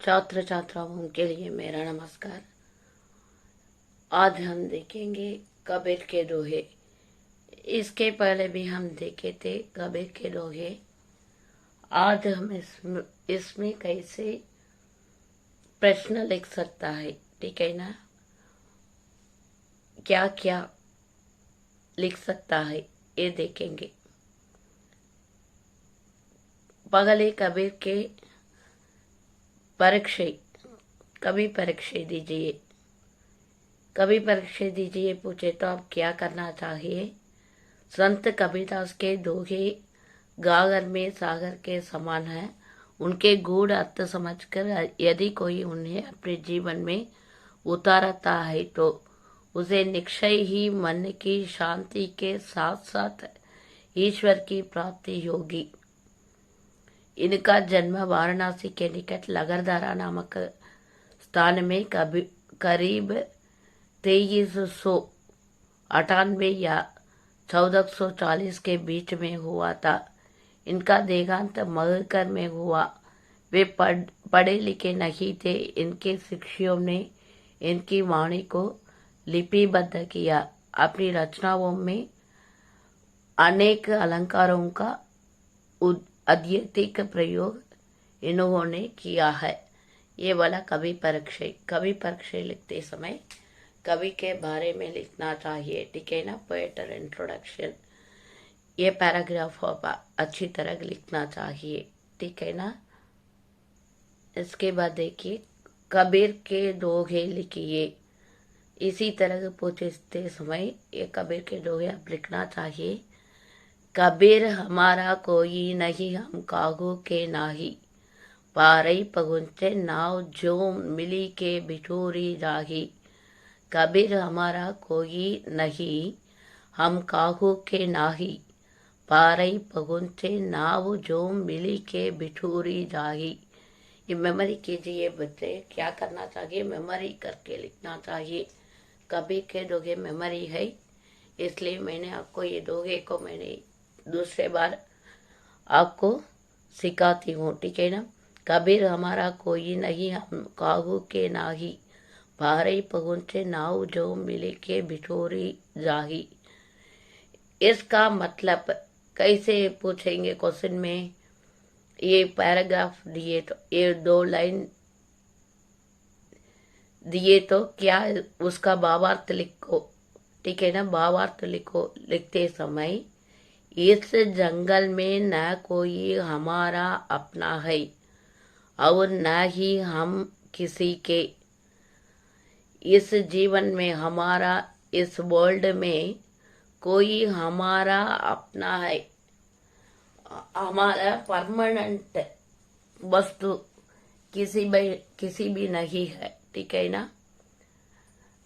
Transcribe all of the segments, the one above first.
छात्र छात्राओं के लिए मेरा नमस्कार। आज हम देखेंगे कबीर के दोहे। इसके पहले भी हम देखे थे कबीर के दोहे। आज हम इसमें कैसे प्रश्न लिख सकता है, ठीक है ना, क्या क्या लिख सकता है ये देखेंगे। पहले कबीर के परीक्षा, कभी परीक्षा दीजिए, कभी परीक्षा दीजिए पूछे तो आप क्या करना चाहिए। संत कबीरदास के दोहे गागर में सागर के समान है। उनके गूढ़ अर्थ समझकर यदि कोई उन्हें अपने जीवन में उतारता है तो उसे निश्चय ही मन की शांति के साथ साथ ईश्वर की प्राप्ति होगी। इनका जन्म वाराणसी के निकट लगरधारा नामक स्थान में करीब 2398 या 1440 के बीच में हुआ था। इनका देहांत मगहर में हुआ। वे पढ़े लिखे नहीं थे। इनके शिष्यों ने इनकी वाणी को लिपिबद्ध किया। अपनी रचनाओं में अनेक अलंकारों का अत्यधिक प्रयोग इन्होंने किया है। ये वाला कवि परीक्षा लिखते समय कवि के बारे में लिखना चाहिए, ठीक है ना। पोएटर इंट्रोडक्शन, ये पैराग्राफ अच्छी तरह लिखना चाहिए, ठीक है ना। इसके बाद देखिए, कबीर के दोहे लिखिए। इसी तरह पूछते समय ये कबीर के दोहे अब लिखना चाहिए। कबीर हमारा कोई नहीं, हम कागू के नाही, पारई पगुंचे नाव जो मिली के बिठूरी जाही। कबीर हमारा कोई नहीं, हम काहू के नाही, पारई पगुंचे नाव जो मिली के बिठूरी जाही। ये मेमोरी कीजिए बच्चे, क्या करना चाहिए, मेमोरी करके लिखना चाहिए। कबीर के दोहे मेमोरी है, इसलिए मैंने आपको ये दोहे को मैंने दूसरे बार आपको सिखाती हूँ, ठीक है ना। कबीर हमारा कोई नहीं, हम काहू के नाही, पारई पहुंचे नाव जो मिले के बिठोरी जाही। इसका मतलब कैसे पूछेंगे क्वेश्चन में। ये पैराग्राफ दिए तो ये 2 लाइन दिए तो क्या उसका भावार्थ लिखो, ठीक है ना। भावार्थ लिखो। लिखते समय, इस जंगल में न कोई हमारा अपना है और न ही हम किसी के। इस जीवन में हमारा, इस वर्ल्ड में कोई हमारा अपना है, हमारा परमानेंट वस्तु किसी भी नहीं है, ठीक है ना।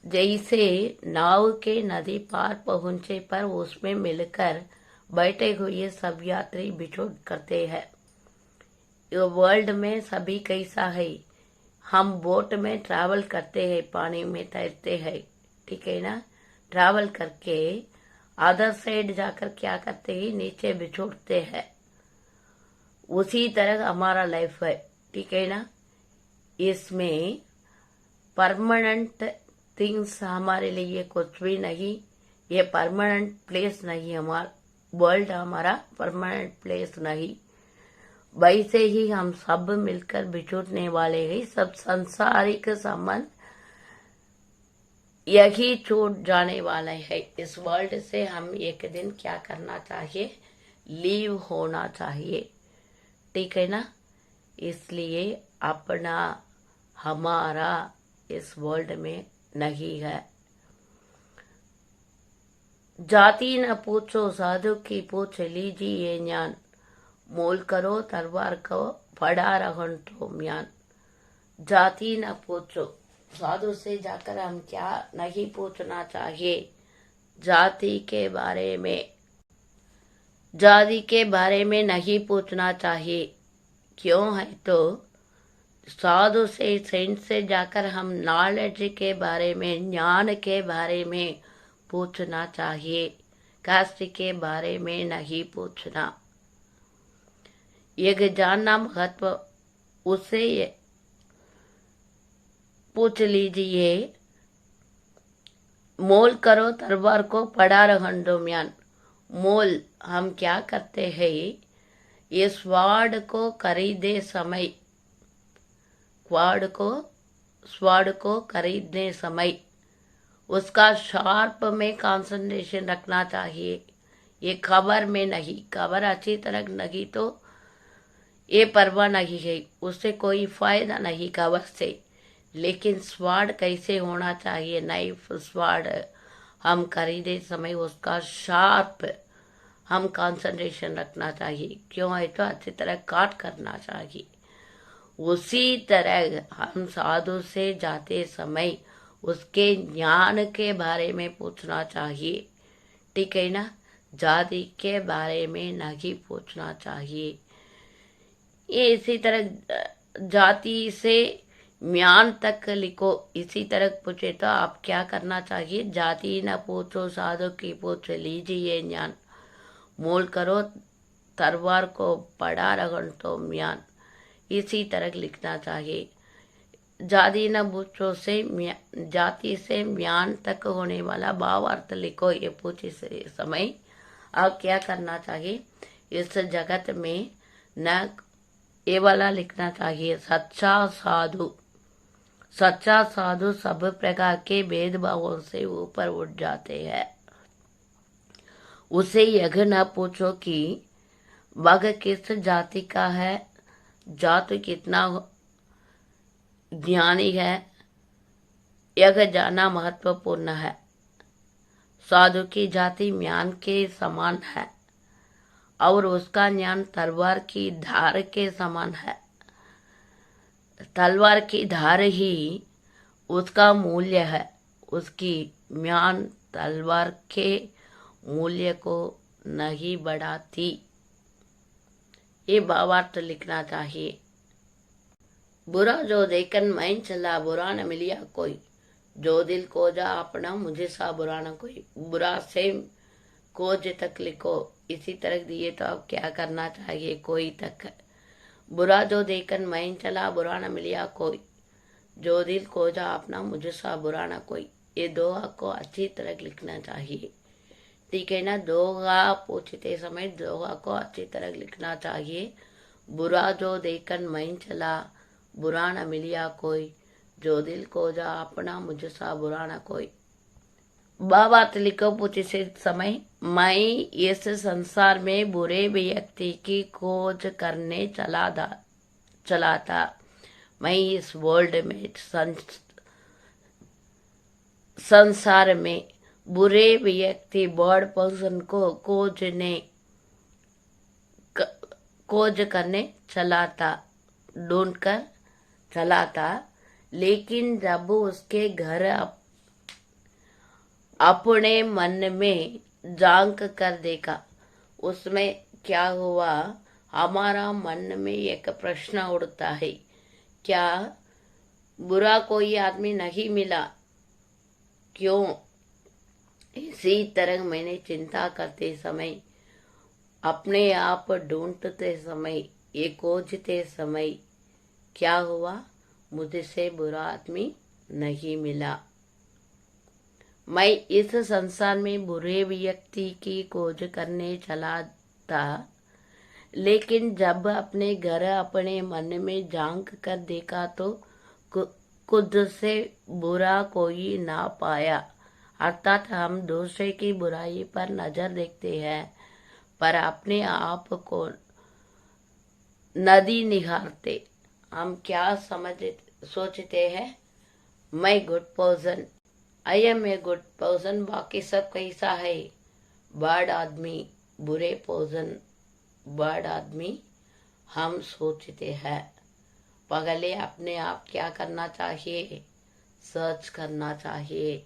जैसे नाव के नदी पार पहुंचे पर उसमें मिलकर बैठे हुए सब यात्री बिछोड़ करते हैं। वर्ल्ड में सभी कैसा है, हम बोट में ट्रैवल करते हैं, पानी में तैरते हैं, ठीक है ना। ट्रैवल करके अदर साइड जाकर क्या करते हैं, नीचे बिछोड़ते हैं। उसी तरह हमारा लाइफ है, ठीक है ना। इसमें परमानेंट थिंग्स हमारे लिए कुछ भी नहीं। ये परमानेंट प्लेस नहीं, हमारा वर्ल्ड हमारा परमानेंट प्लेस नहीं। वैसे ही हम सब मिलकर बिछुड़ने वाले हैं। सब सांसारिक संबंध यही छूट जाने वाले हैं। इस वर्ल्ड से हम एक दिन क्या करना चाहिए, लीव होना चाहिए, ठीक है ना। इसलिए अपना हमारा इस वर्ल्ड में नहीं है। जाति न पूछो साधु की पूछ लीजिए ज्ञान, मोल करो तलवार को फड़ा रहो म्यान। जाति न पूछो, साधु से जाकर हम क्या नहीं पूछना चाहिए, जाति के बारे में, जाति के बारे में नहीं पूछना चाहिए। क्यों है तो साधु से, सेंट से जाकर हम नॉलेज के बारे में, ज्ञान के बारे में पूछना चाहिए, कास्ट के बारे में नहीं पूछना। एक जानना महत्व, उसे पूछ लीजिए, मोल करो तलवार को पड़ा रहन दो म्यान। मोल हम क्या करते हैं, ये स्वाड को खरीदे समय, स्वाड को खरीदने समय उसका शार्प में कंसंट्रेशन रखना चाहिए। ये खबर में नहीं, खबर अच्छी तरह नहीं तो ये परवाह नहीं है, उससे कोई फायदा नहीं खबर से। लेकिन स्वाड कैसे होना चाहिए, नाइफ स्वाड हम खरीदे समय उसका शार्प हम कंसंट्रेशन रखना चाहिए। क्यों है तो अच्छी तरह काट करना चाहिए। उसी तरह हम साधु से जाते समय उसके ज्ञान के बारे में पूछना चाहिए, ठीक है ना। जाति के बारे में नहीं पूछना चाहिए। ये इसी तरह जाति से म्यान तक लिखो, इसी तरह पूछे तो आप क्या करना चाहिए, जाति न पूछो साधु की पूछ लीजिए ज्ञान। मोल करो तलवार को पड़ा रहन तो म्यान, इसी तरह लिखना चाहिए। जाति न पूछो से जाति से म्यान तक होने वाला भावार्थ लिखो। ये पूछे समय अब क्या करना चाहिए, इस जगत में न ये वाला लिखना चाहिए, सच्चा साधु। सच्चा साधु सब प्रकार के भेदभावों से ऊपर उठ जाते हैं। उसे यह न पूछो कि वह किस जाति का है, जाति कितना ज्ञानी है, यह जानना महत्वपूर्ण है। साधु की जाति म्यान के समान है और उसका ज्ञान तलवार की धार के समान है। तलवार की धार ही उसका मूल्य है, उसकी म्यान तलवार के मूल्य को नहीं बढ़ाती। ये भावार्थ लिखना चाहिए। बुरा जो देखकर मैं चला, बुरा न मिलिया कोई, जो दिल खोजा अपना मुझे सा बुरा न कोई। बुरा से खोज तक लिखो, इसी तरह दिए तो अब क्या करना चाहिए, कोई तक। बुरा जो देखकर मैं चला, बुरा न मिलिया कोई, जो दिल खोजा अपना मुझे सा बुरा न कोई। ये दोहा को अच्छी तरह लिखना चाहिए, ठीक है ना। दोहा पूछते समय दोहा को अच्छी तरह लिखना चाहिए। बुरा जो देखकर मैं चला, बुरा न मिलिया कोई, जो दिल खोजा अपना मुझे सा बुरा न कोई। बात लिखो पूछे समय, मैं इस संसार में बुरे व्यक्ति की खोज करने चला था। मैं इस वर्ल्ड में संसार में बुरे व्यक्ति बर्ड पर्सन को खोज करने चला था, ढूंढकर चला था। लेकिन जब उसके घर अपने मन में झांक कर देखा, उसमें क्या हुआ, हमारा मन में एक प्रश्न उठता है, क्या बुरा कोई आदमी नहीं मिला, क्यों। इसी तरह मैंने चिंता करते समय, अपने आप ढूंढते समय, ये खोजते समय क्या हुआ, मुझसे बुरा आदमी नहीं मिला। मैं इस संसार में बुरे व्यक्ति की खोज करने चला था, लेकिन जब अपने घर अपने मन में झांक कर देखा तो खुद से बुरा कोई ना पाया। अर्थात हम दूसरे की बुराई पर नजर देखते हैं, पर अपने आप को नदी निहारते। हम क्या सोचते हैं, मैं good person, I am a good person, बाकी सब कैसा है, बैड आदमी, बुरे पर्सन, बैड आदमी हम सोचते हैं। पहले अपने आप क्या करना चाहिए, सर्च करना चाहिए।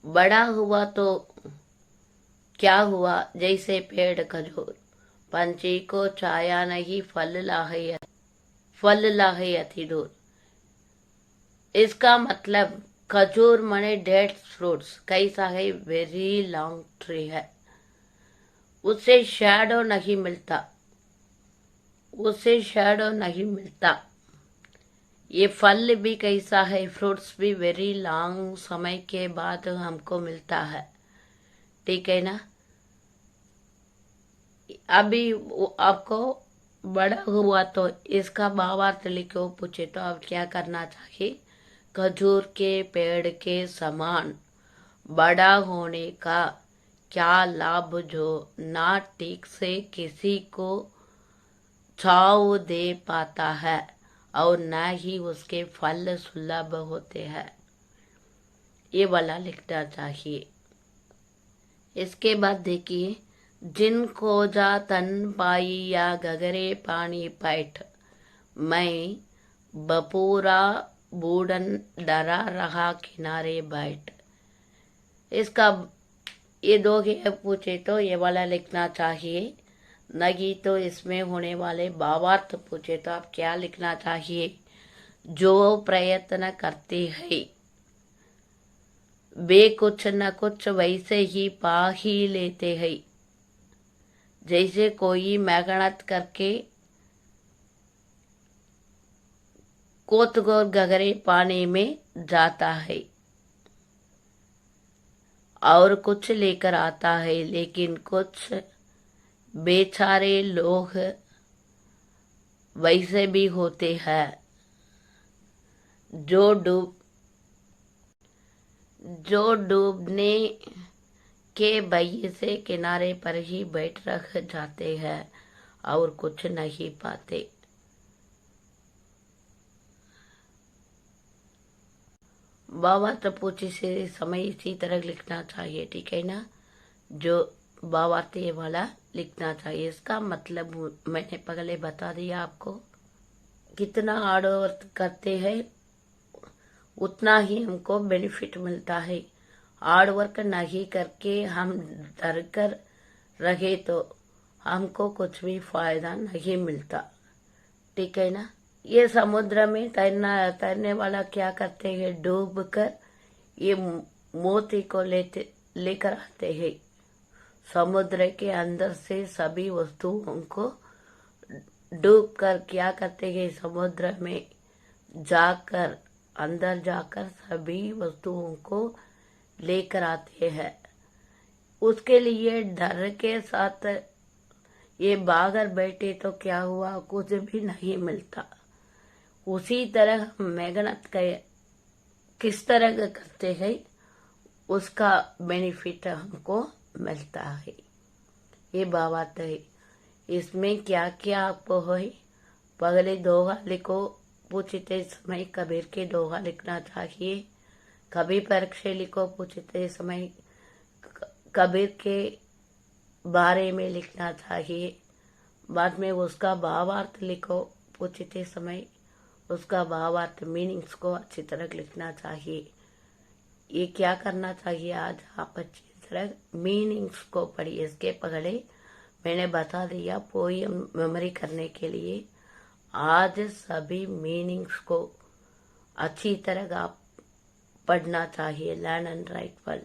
बड़ा हुआ तो क्या हुआ, जैसे पेड़ खजूर, पंछी को छाया नहीं, फल लाहे अति दूर। इसका मतलब खजूर मने डेट्स फ्रूट्स कैसा है, वेरी लॉन्ग ट्री है, उससे शैडो नहीं मिलता, ये फल भी कैसा है, फ्रूट्स भी वेरी लॉन्ग समय के बाद हमको मिलता है, ठीक है ना। अभी आपको बड़ा हुआ तो इसका भावार्थ लिखो पूछे तो अब क्या करना चाहिए। खजूर के पेड़ के समान बड़ा होने का क्या लाभ जो ना ठीक से किसी को छाव दे पाता है और न ही उसके फल सुलभ होते हैं, ये वाला लिखना चाहिए। इसके बाद देखिए, जिन खोजा तन पाई या गगरे पानी पैठ, मैं बपूरा बूढ़न डरा रहा किनारे बैठ। इसका ये दो पूछे तो ये वाला लिखना चाहिए, नहीं तो इसमें होने वाले भावार्थ पूछे तो आप क्या लिखना चाहिए। जो प्रयत्न करते हैं वे कुछ न कुछ वैसे ही पा ही लेते हैं, जैसे कोई मेहनत करके कोतगोर गहरे पानी में जाता है और कुछ लेकर आता है, लेकिन कुछ बेचारे लोग वैसे भी होते हैं जो डूबने के भय से किनारे पर ही बैठ रख जाते हैं और कुछ नहीं पाते। भावार्थ पूछे से समय इसी तरह लिखना चाहिए, ठीक है ना। जो भावार्थ ये वाला लिखना चाहिए। इसका मतलब मैंने पहले बता दिया आपको, कितना हार्ड वर्क करते हैं उतना ही हमको बेनिफिट मिलता है। हार्ड वर्क नहीं करके हम डर कर रहे तो हमको कुछ भी फायदा नहीं मिलता, ठीक है ना। ये समुद्र में तैरने वाला क्या करते हैं, डूब कर ये मोती को लेकर आते हैं। समुद्र के अंदर से सभी वस्तुओं को डूब कर क्या करते हैं, समुद्र में जाकर अंदर जाकर सभी वस्तुओं को लेकर आते हैं। उसके लिए डर के साथ ये भागर बैठे तो क्या हुआ, कुछ भी नहीं मिलता। उसी तरह हम मेहनत किस तरह करते हैं उसका बेनिफिट हमको मिलता है, ये भावार्थ है। इसमें क्या क्या आपको है, पहले दोहा लिखो, पूछते समय कबीर के दोहा लिखना चाहिए। कभी परीक्षा लिखो, पूछते समय कबीर के बारे में लिखना चाहिए। बाद में उसका भावार्थ लिखो, पूछते समय उसका भावार्थ मीनिंग्स को अच्छी तरह लिखना चाहिए। ये क्या करना चाहिए, आज आप अच्छी तरह मीनिंग्स को पढ़िए। इसके पहले मैंने बता दिया पोएम मेमोरी करने के लिए। आज सभी मीनिंग्स को अच्छी तरह आप पढ़ना चाहिए। Learn and right well.